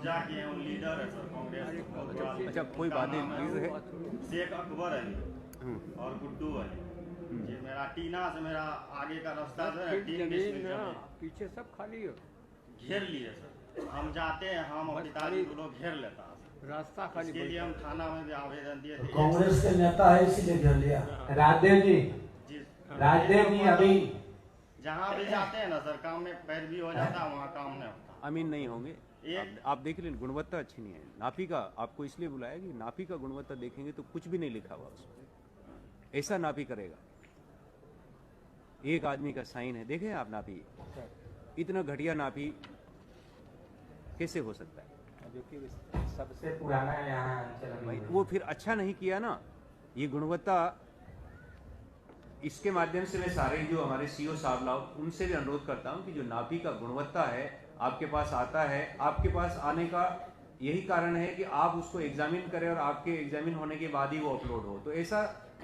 कब्जा किए हैं, वो लीडर है सर कांग्रेस। अच्छा, कोई बात नहीं है। शेख अकबर अली और गुड्डू अली जी। मेरा टीना से मेरा आगे का रास्ता जो है 3 डिसमिल जमीन पीछे सब खाली है, घेर लिए सर। हम जाते हैं, हम और पिताजी को लोग घेर लेता है रास्ता खाली। इसके लिए हम थाना में भी आवेदन दिए थे। कांग्रेस के नेता है इसीलिए घेर लिया। राजदेव जी, जी राजदेव जी अभी जहाँ भी जाते हैं ना सर, काम में पैरवी हो जाता है, वहाँ काम नहीं होता। अमीन नहीं होंगे। आप देख लें, गुणवत्ता अच्छी नहीं है नापी का। आपको इसलिए बुलाया कि नापी का गुणवत्ता देखेंगे तो कुछ भी नहीं लिखा हुआ उसमें। ऐसा नापी करेगा, एक आदमी का साइन है, देखें आप नापी, इतना घटिया नापी कैसे हो सकता है? जो कि सबसे पुराना यहाँ चलन भाई वो फिर अच्छा नहीं किया ना। ये गुणवत्ता, इसके माध्यम से मैं सारे जो हमारे सीओ साहब लोग, उनसे भी अनुरोध करता हूं कि जो नापी का गुणवत्ता है आपके पास आता है, आपके पास आने का यही कारण है कि आप उसको एग्जामिन करें और आपके एग्जामिन होने के बाद ही वो अपलोड हो। तो ऐसा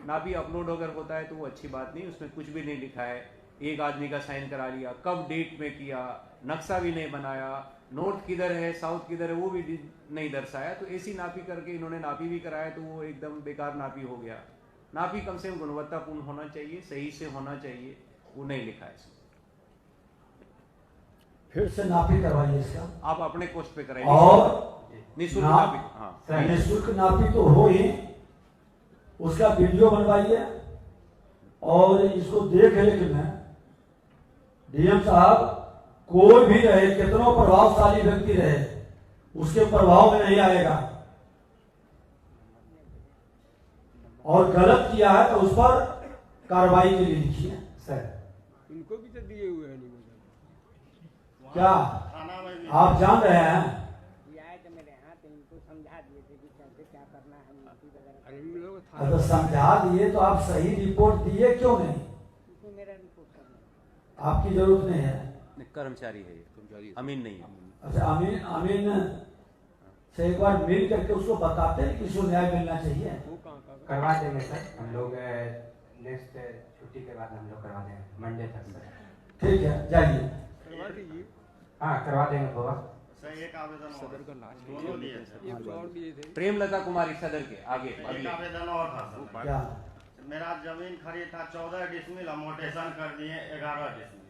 नापी अपलोड अगर होता है तो वो अच्छी बात नहीं। उसमें कुछ भी नहीं लिखा है, एक आदमी का साइन करा लिया, कब डेट में किया, नक्शा भी नहीं बनाया, नॉर्थ किधर है साउथ किधर है वो भी नहीं दर्शाया। तो ऐसी नापी करके इन्होंने नापी भी कराया तो वो एकदम बेकार नापी हो गया। नापी कम से कम गुणवत्तापूर्ण होना चाहिए, सही से होना चाहिए, वो नहीं लिखा है इसमें। फिर से नापी करवाइए इसका, आप अपने कोस्ट पे कराइए और निःशुल्क नापी। हाँ, निःशुल्क नापी तो हो ही, उसका वीडियो बनवाइए और इसको देख रेख में डीएम साहब कोई भी रहे, कितना प्रभावशाली व्यक्ति रहे, उसके प्रभाव में नहीं आएगा। और गलत किया है तो उस पर कार्रवाई के लिए लिखिए सर। इनको भी तो दिए हुए हैं। क्या थाना में भी आप जान रहे हैं? मेरे यहाँ तो इनको समझा दिए थे कि कैसे क्या करना है, नीति वगैरह। अरे इन लोग अगर समझा दिए तो आप सही रिपोर्ट दिए क्यों नहीं? इसमें मेरा रिपोर्ट करना आपकी जरूरत नहीं है। कर्मचारी है ये, अमीन नहीं है। अच्छा, अमीन से एक बार मिल करके उसको बताते हैं कि इसको न्याय मिलना चाहिए। वो कहाँ का करवा देंगे सर। हम लोग नेक्स्ट छुट्टी के बाद हम लोग करवा देंगे, मंडे तक सर। ठीक है, जाइए। करवा दीजिए। हाँ करवा देंगे बाबा। सर एक आवेदन और सदर का लास्ट दोनों दिए थे। एक और दिए थे। प्रेमलता कुमारी सदर के आगे एक अगले। आवेदन और था सर। क्या? मेरा जमीन खरीद था 14 डिसमिल, हम मोटेशन कर दिए 11 डिसमिल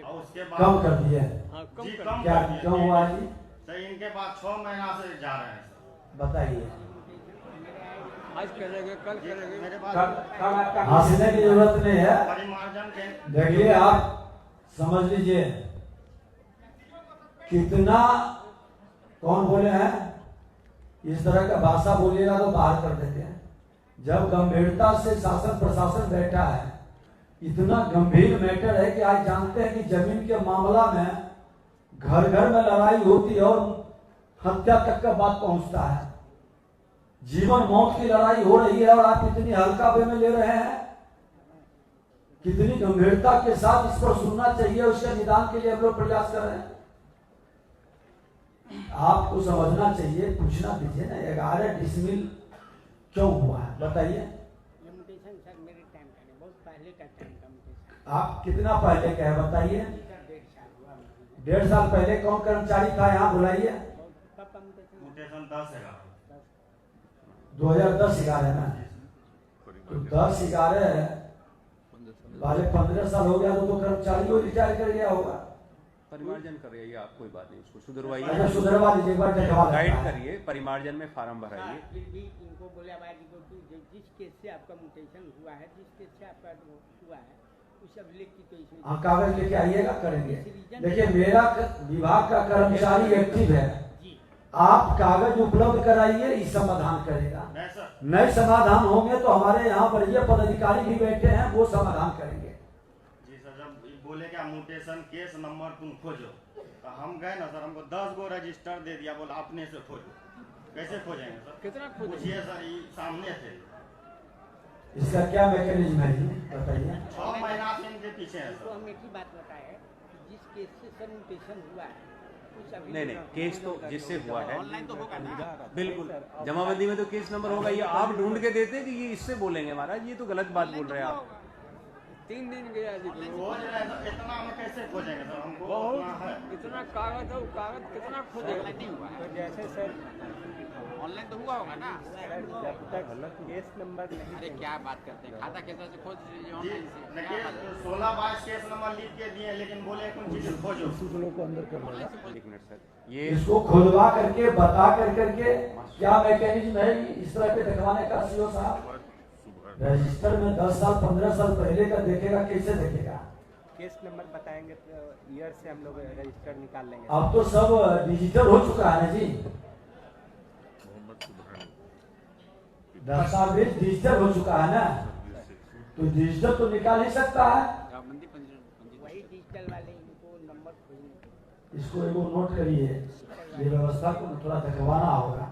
और उसके बाद कम कर दिए? हाँ, कम जी कर कम क्या कर दिए। क्यों हुआ जी? सर इनके पास 6 महीना से जा रहे हैं सर। बताइए। आज करेंगे, कल करेंगे। मेरे कब पास कब आपका हंसने की जरूरत नहीं है। परिमार्जन के देखिए, आप समझ लीजिए कितना, कौन बोले हैं, इस तरह का भाषा बोलिएगा तो बाहर कर देते हैं। जब गंभीरता से शासन प्रशासन बैठा है, इतना गंभीर मैटर है कि आज जानते हैं कि जमीन के मामला में घर घर में लड़ाई होती है और हत्या तक का बात पहुंचता है। जीवन मौत की लड़ाई हो रही है और आप इतनी हल्का वे में ले रहे हैं। कितनी गंभीरता के साथ इस पर सुनना चाहिए, उसके निदान के लिए हम लोग प्रयास कर रहे हैं। आपको समझना चाहिए, पूछना दीजिए ना, 11 डिसमिल क्यों हुआ है बताइए। लिमिटेशन सर मेरे टाइम का नहीं, बहुत पहले का टाइम का मुझे। आप कितना पहले का है बताइए। 1.5 साल हुआ मुझे। 1.5 साल पहले कौन कर्मचारी था यहाँ, बुलाइए। कब का मुटेशन? मुटेशन 10 है 2010 11 है ना, तो 10-11 वाले 15 साल हो गया तो कर्मचारी को रिटायर कर गया होगा। परिमार्जन करिए आप, कोई बात नहीं, उसको सुधरवाइए, अच्छा, सुधरवा लीजिए, एक बार देखवा गाइड लेता है। करिए, परिमार्जन में फार्म भराइए। फिर भी इनको बोला भाई कि जिस केस से आपका मुटेशन हुआ है, जिस केस से आपका हुआ है, उस अभिलेख की तो इसमें हाँ, कागज लेके आइएगा, करेंगे। देखिए, मेरा विभाग का कर्मचारी एक्टिव है, जी आप कागज उपलब्ध कराइए, इस समाधान करेगा। नहीं सर। नए समाधान होंगे तो हमारे यहाँ वरीय पदाधिकारी भी बैठे हैं, वो समाधान करेंगे। जी सर, जब बोले क्या मुटेशन केस नंबर तुम खोजो, तो हम गए ना सर, हमको 10 गो रजिस्टर दे दिया, बोला अपने से खोजो। कैसे खोजेंगे सर? कितना खोजेंगे? पूछिए सर, ये सामने थे। इसका क्या मैकेनिज्म है जी, बताइए। 6 महीना से इनके पीछे है तो सर। हम एक ही बात बताए कि जिस केस से सर मुटेशन हुआ है, उस अभिलेख नहीं नहीं, केस तो जिससे हुआ है ऑनलाइन तो होगा ना। बिल्कुल, जमाबंदी में तो केस नंबर होगा। ये आप ढूंढ के देते कि ये इससे बोलेंगे महाराज, ये तो गलत बात बोल रहे हैं आप। 3 दिन गया जी खोज रहे हैं तो इतना में कैसे खोजेंगे सर? हमको बहुत उतना है। इतना कागज है वो कागज कितना खोजेगा नहीं हुआ तो जैसे सर ऑनलाइन तो हुआ होगा ना। जब तक केस नंबर नहीं अरे क्या बात करते हैं, खाता कैसे से खोज लीजिए जी, ऑनलाइन से। न क्या बात केस 16-22 केस नंबर लिख के दिए, लेकिन बोले कौन चीज खोजो। एक मिनट सर, ये इसको खुलवा करके बता करके क्या मैकेनिज्म है इस तरह के दिखवाने का सीओ साहब? रजिस्टर में 10 साल 15 साल पहले का देखेगा, कैसे देखेगा? केस नंबर बताएंगे तो ईयर से हम लोग रजिस्टर निकाल लेंगे। अब तो सब डिजिटल हो चुका है ना जी, दस्तावेज डिजिटल हो चुका है ना, तो डिजिटल तो निकाल ही सकता है। जवाबबंदी पंजीयन वही डिजिटल वाले इनको नंबर खोजने इसको एगो नोट करिए, ये व्यवस्था को थोड़ा दिखवाना होगा।